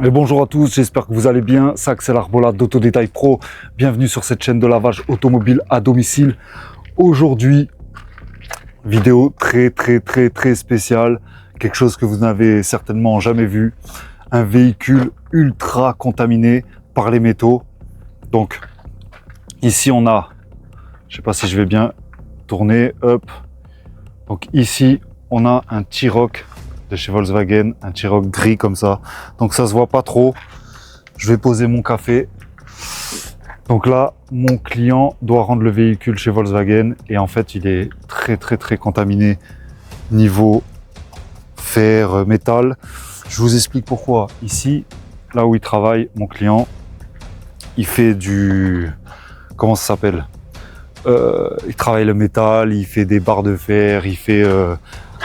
Et bonjour à tous, j'espère que vous allez bien. C'est Axel Arbola d'Autodétail Pro. Bienvenue sur cette chaîne de lavage automobile à domicile. Aujourd'hui, vidéo très spéciale. Quelque chose que vous n'avez certainement jamais vu. Un véhicule ultra contaminé par les métaux. Donc, ici on a, je sais pas si je vais bien tourner, hop. Donc ici, on a un T-Roc de chez Volkswagen, un T-Roc gris comme ça. Donc ça se voit pas trop. Je vais poser mon café. Donc là, mon client doit rendre le véhicule chez Volkswagen et en fait, il est très contaminé niveau fer, métal. Je vous explique pourquoi. Ici, là où il travaille, mon client, il fait du... Comment ça s'appelle ? Il travaille le métal, il fait des barres de fer, il fait...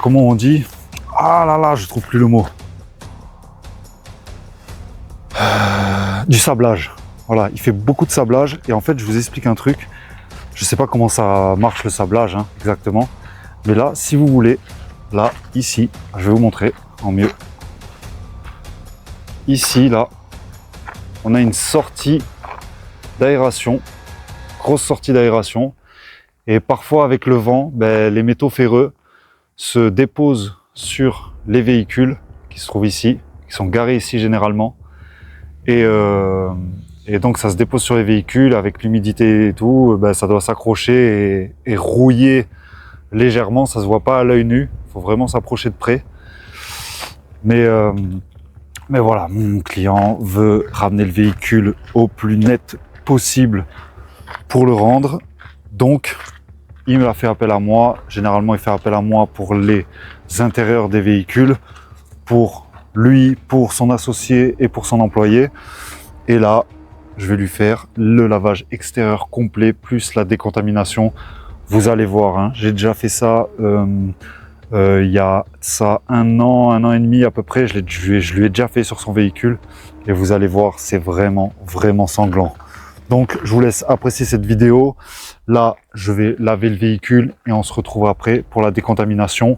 comment on dit ? Ah là là, je trouve plus le mot. Du sablage. Voilà, il fait beaucoup de sablage et en fait, je vous explique un truc. Je sais pas comment ça marche le sablage exactement, mais là, si vous voulez, là, ici, je vais vous montrer en mieux. Ici, là, on a une sortie d'aération, grosse sortie d'aération, et parfois avec le vent, les métaux ferreux se déposent sur les véhicules qui se trouvent ici, qui sont garés ici généralement, et donc ça se dépose sur les véhicules avec l'humidité et tout, ça doit s'accrocher et rouiller légèrement, ça se voit pas à l'œil nu, il faut vraiment s'approcher de près. Mais voilà, mon client veut ramener le véhicule au plus net possible pour le rendre, donc il a fait appel à moi. Généralement il fait appel à moi pour les intérieurs des véhicules, pour lui, pour son associé et pour son employé. Et là, je vais lui faire le lavage extérieur complet, plus la décontamination. Vous allez voir, j'ai déjà fait ça il y a ça un an et demi à peu près. Je lui ai déjà fait sur son véhicule. Et vous allez voir, c'est vraiment sanglant. Donc, je vous laisse apprécier cette vidéo. Là, je vais laver le véhicule et on se retrouve après pour la décontamination.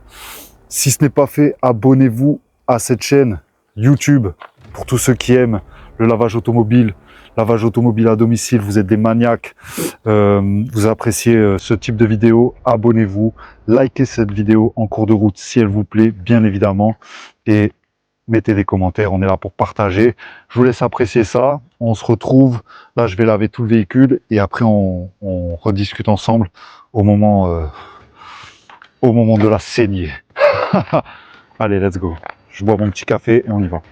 Si ce n'est pas fait, abonnez-vous à cette chaîne YouTube pour tous ceux qui aiment le lavage automobile à domicile. Vous êtes des maniaques, vous appréciez ce type de vidéo, abonnez-vous, likez cette vidéo en cours de route si elle vous plaît, bien évidemment, et mettez des commentaires, on est là pour partager. Je vous laisse apprécier ça, on se retrouve, là je vais laver tout le véhicule et après on rediscute ensemble au moment de la saignée. Allez, let's go. Je bois mon petit café et on y va.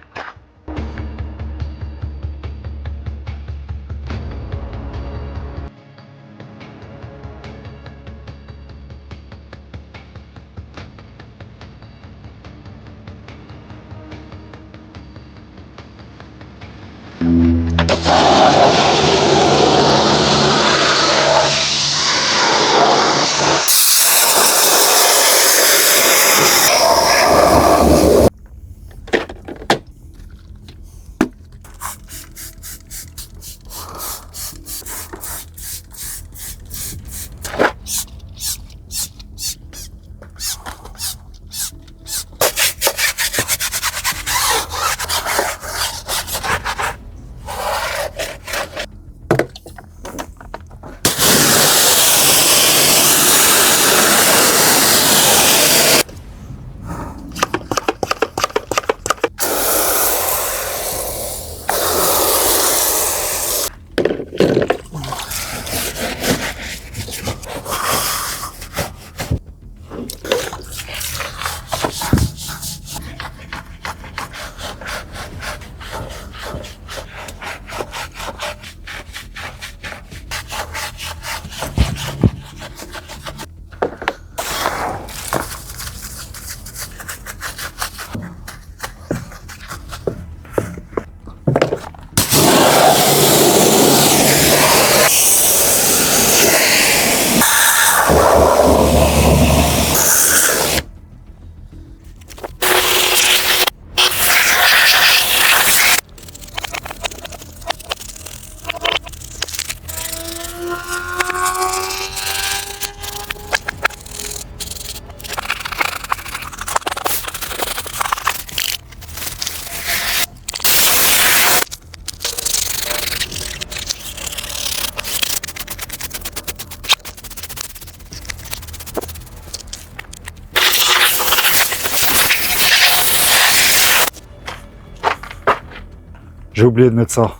J'ai oublié de mettre ça.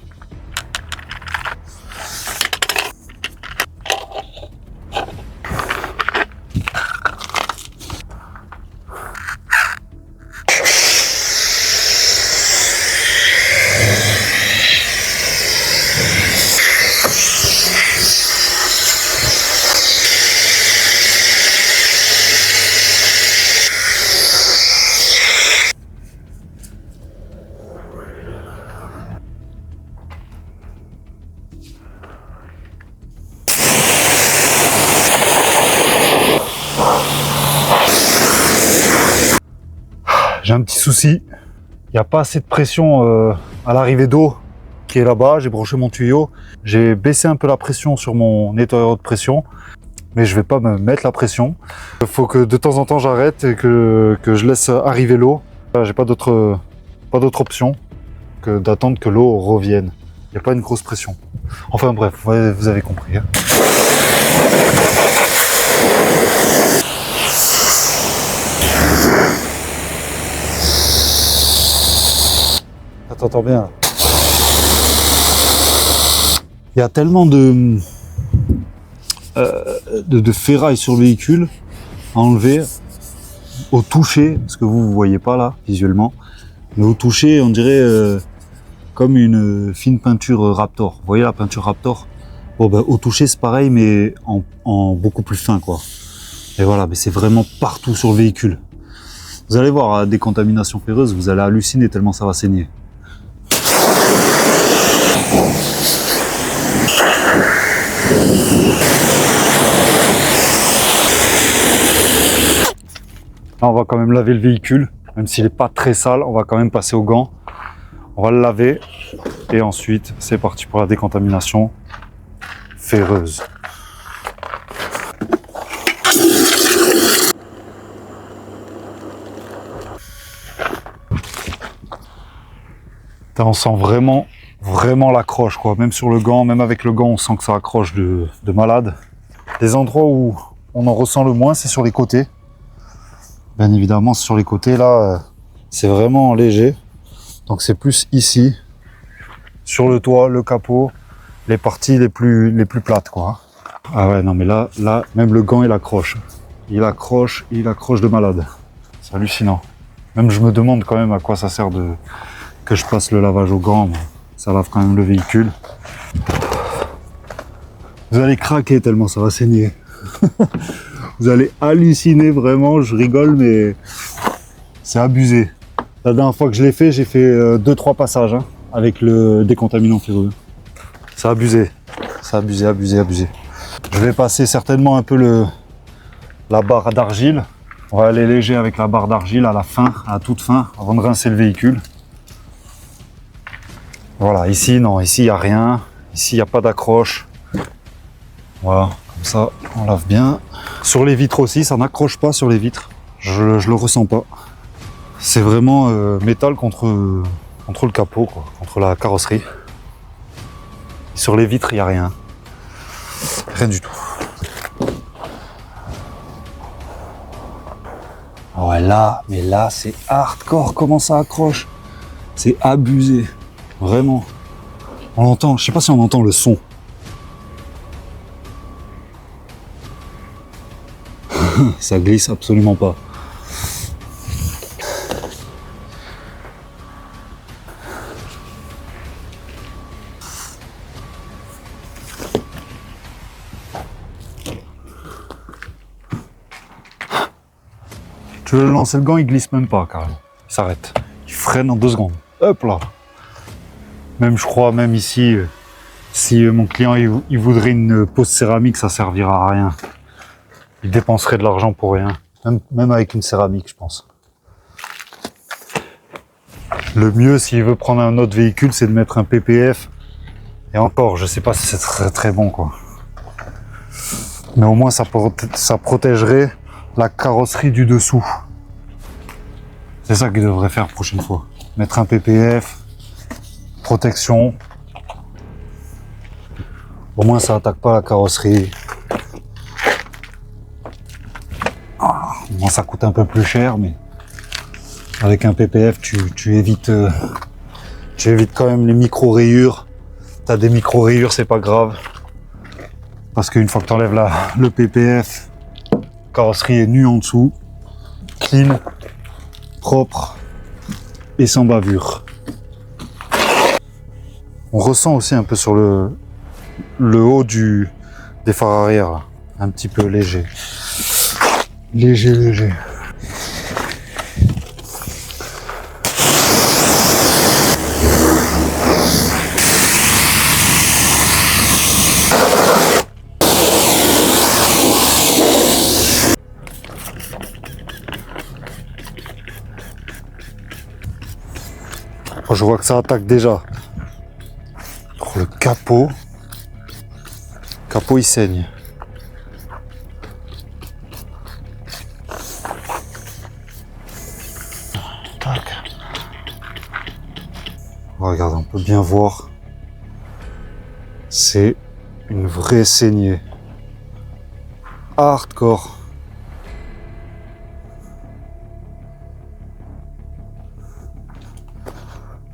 J'ai un petit souci, il n'y a pas assez de pression à l'arrivée d'eau qui est là-bas. J'ai branché mon tuyau, j'ai baissé un peu la pression sur mon nettoyeur de pression, mais je vais pas me mettre la pression. Il faut que de temps en temps j'arrête et que je laisse arriver l'eau. J'ai pas d'autre option que d'attendre que l'eau revienne. Il n'y a pas une grosse pression. Enfin bref, vous avez compris. Hein. T'entends bien. Il y a tellement de ferraille sur le véhicule à enlever au toucher, parce que vous voyez pas là visuellement, mais au toucher on dirait comme une fine peinture Raptor. Vous voyez la peinture Raptor? Bon ben au toucher c'est pareil mais en beaucoup plus fin quoi. Et voilà, mais c'est vraiment partout sur le véhicule. Vous allez voir la décontamination ferreuse, vous allez halluciner tellement ça va saigner. Là, on va quand même laver le véhicule, même s'il n'est pas très sale, on va quand même passer au gant. On va le laver et ensuite c'est parti pour la décontamination ferreuse. On sent vraiment l'accroche quoi, même sur le gant, même avec le gant on sent que ça accroche de malade. Les endroits où on en ressent le moins c'est sur les côtés. Bien évidemment sur les côtés là c'est vraiment léger, donc c'est plus ici, sur le toit, le capot, les parties les plus plates quoi. Ah ouais non mais là même le gant il accroche de malade, c'est hallucinant. Même je me demande quand même à quoi ça sert que je passe le lavage au gant, mais ça lave quand même le véhicule. Vous allez craquer tellement ça va saigner. Vous allez halluciner vraiment, je rigole mais c'est abusé. La dernière fois que je l'ai fait, j'ai fait 2-3 passages hein, avec le décontaminant ferreux. C'est abusé, abusé. Je vais passer certainement un peu la barre d'argile. On va aller léger avec la barre d'argile à la fin, à la toute fin, avant de rincer le véhicule. Voilà, ici, non, ici, il n'y a rien. Ici, il n'y a pas d'accroche. Voilà, comme ça, on lave bien. Sur les vitres aussi, ça n'accroche pas sur les vitres. Je le ressens pas. C'est vraiment métal contre le capot, quoi, contre la carrosserie. Sur les vitres, il n'y a rien. Rien du tout. Ouais, là, mais là, c'est hardcore. Comment ça accroche? C'est abusé. Vraiment. On l'entend, je sais pas si on entend le son. Ça glisse absolument pas. Tu veux lancer le gant, il glisse même pas carrément. Il s'arrête. Il freine en 2 secondes. Hop là. Même je crois, même ici, si mon client il voudrait une pose céramique, ça servira à rien. Il dépenserait de l'argent pour rien. Même avec une céramique, je pense. Le mieux, s'il veut prendre un autre véhicule, c'est de mettre un PPF. Et encore, je sais pas si c'est très très bon, quoi. Mais au moins, ça protégerait la carrosserie du dessous. C'est ça qu'il devrait faire prochaine fois. Mettre un PPF, protection. Au moins, ça attaque pas la carrosserie. Bon, ça coûte un peu plus cher, mais avec un PPF, tu évites Tu évites quand même les micro-rayures. T'as des micro-rayures, c'est pas grave. Parce qu'une fois que tu enlèves le PPF, la carrosserie est nue en dessous, clean, propre et sans bavure. On ressent aussi un peu sur le haut des phares arrière, là. Un petit peu léger. Léger. Oh, je vois que ça attaque déjà. Oh, le capot. Le capot il saigne. Tac. Regarde, on peut bien voir. C'est une vraie saignée. Hardcore.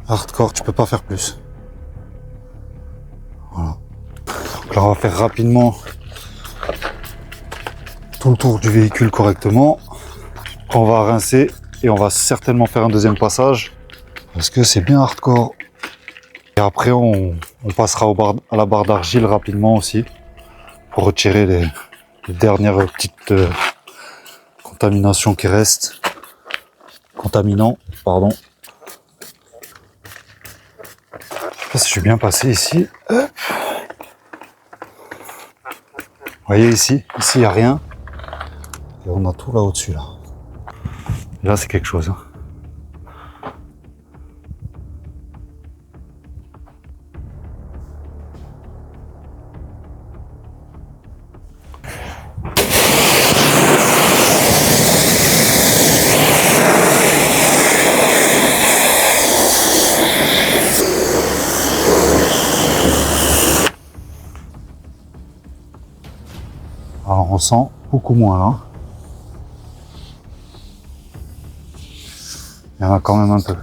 Hardcore, tu peux pas faire plus. Voilà. Donc là, on va faire rapidement tout le tour du véhicule correctement. On va rincer et on va certainement faire un deuxième passage parce que c'est bien hardcore. Et après, on passera à la barre d'argile rapidement aussi pour retirer les dernières petites contaminations qui restent. Contaminants, pardon. Je sais pas si je suis bien passé ici. Vous voyez ici il n'y a rien. Et on a tout là au-dessus là. Et là c'est quelque chose. Hein. Alors on sent beaucoup moins là. Il y en a quand même un peu.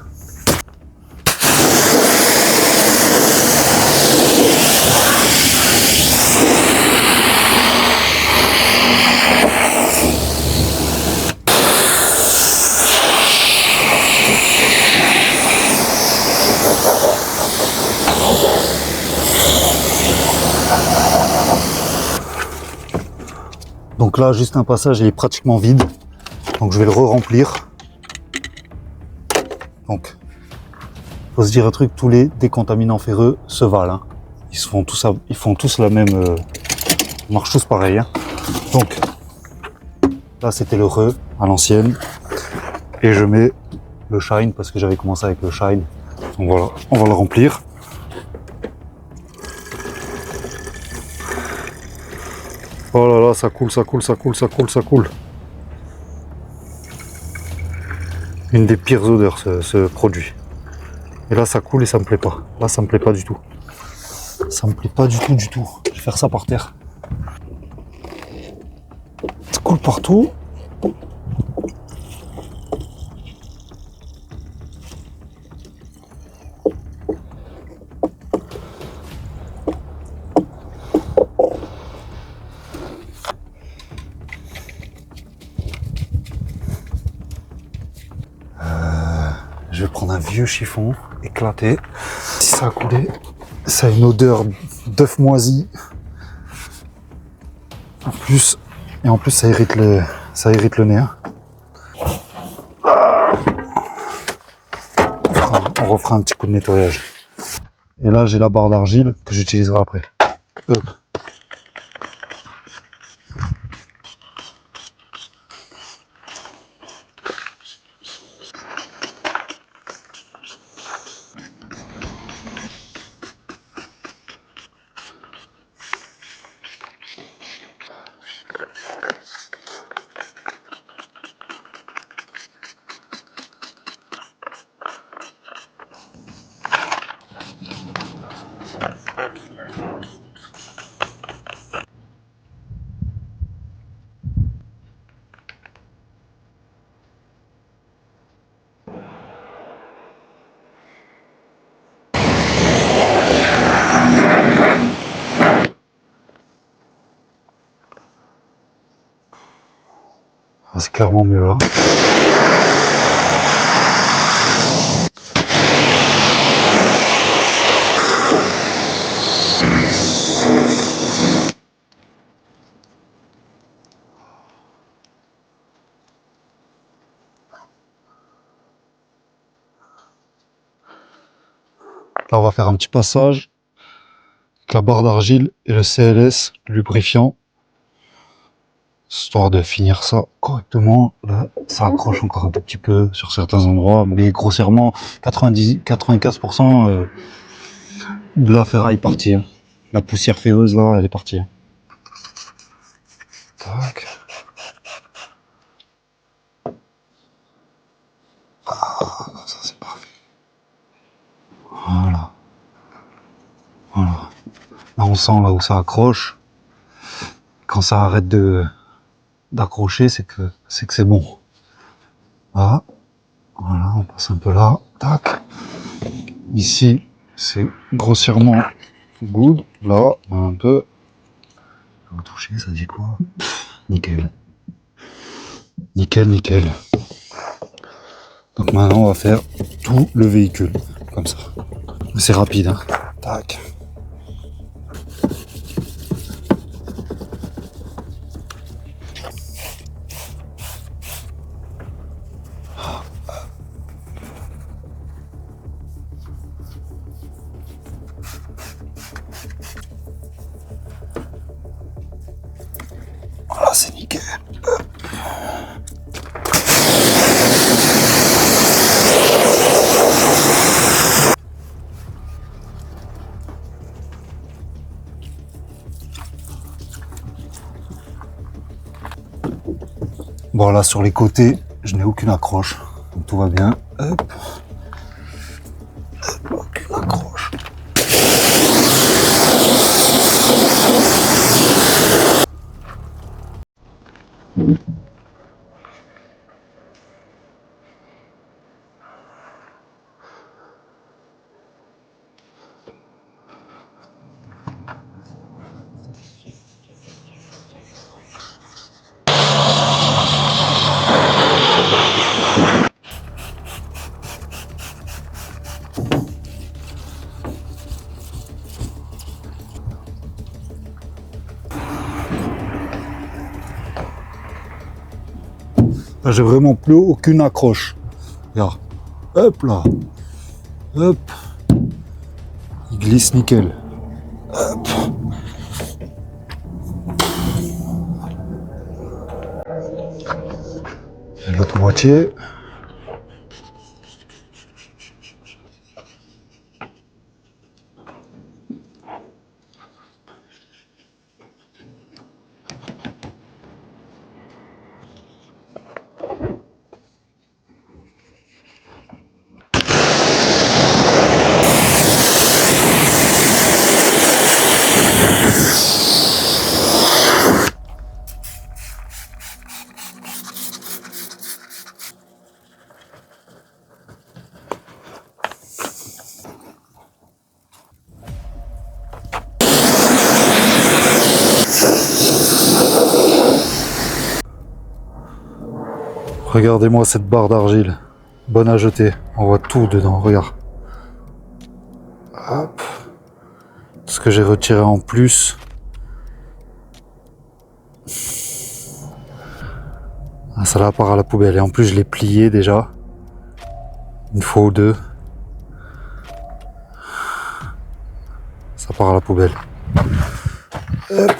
Donc là, juste un passage, il est pratiquement vide. Donc je vais le re-remplir. Donc, faut se dire un truc, tous les décontaminants ferreux se valent. Hein. Ils font tous la même... ils marchent tous pareil. Hein. Donc, là c'était le re à l'ancienne. Et je mets le shine parce que j'avais commencé avec le shine. Donc voilà, on va le remplir. Oh là là, ça coule. Une des pires odeurs, ce produit. Et là, ça coule et ça me plaît pas. Là, ça me plaît pas du tout. Ça me plaît pas du tout. Je vais faire ça par terre. Ça coule partout. Je vais prendre un vieux chiffon éclaté. Si ça a coulé, ça a une odeur d'œuf moisi. En plus, ça irrite le nez. Hein. On refera un petit coup de nettoyage. Et là, j'ai la barre d'argile que j'utiliserai après. Hop. Ah, c'est clairement mieux là. Là, on va faire un petit passage avec la barre d'argile et le CLS, le lubrifiant, histoire de finir ça correctement. Là, ça accroche encore un tout petit peu sur certains endroits, mais grossièrement, 95% de la ferraille est partie. Hein. La poussière féreuse, là, elle est partie. Hein. Tac. Ah, ça c'est parfait. Voilà. Voilà. Là, on sent là où ça accroche. Quand ça arrête d'accrocher, c'est que c'est bon. Là. Voilà, on passe un peu là. Tac. Ici, c'est grossièrement good. Là, un peu. On va toucher, ça dit quoi? Nickel. Nickel, nickel. Donc maintenant, on va faire tout le véhicule. Comme ça. C'est rapide, hein. Tac. Voilà, c'est nickel. Bon, là, sur les côtés, je n'ai aucune accroche. Donc tout va bien. Hop. Hop, aucune accroche. Là, j'ai vraiment plus aucune accroche. Regarde. Hop là. Hop. Il glisse nickel. Hop. Et l'autre moitié. Regardez-moi cette barre d'argile. Bonne à jeter. On voit tout dedans, regarde. Hop. Ce que j'ai retiré en plus. Ah, ça là part à la poubelle. Et en plus, je l'ai plié déjà. Une fois ou deux. Ça part à la poubelle. Hop.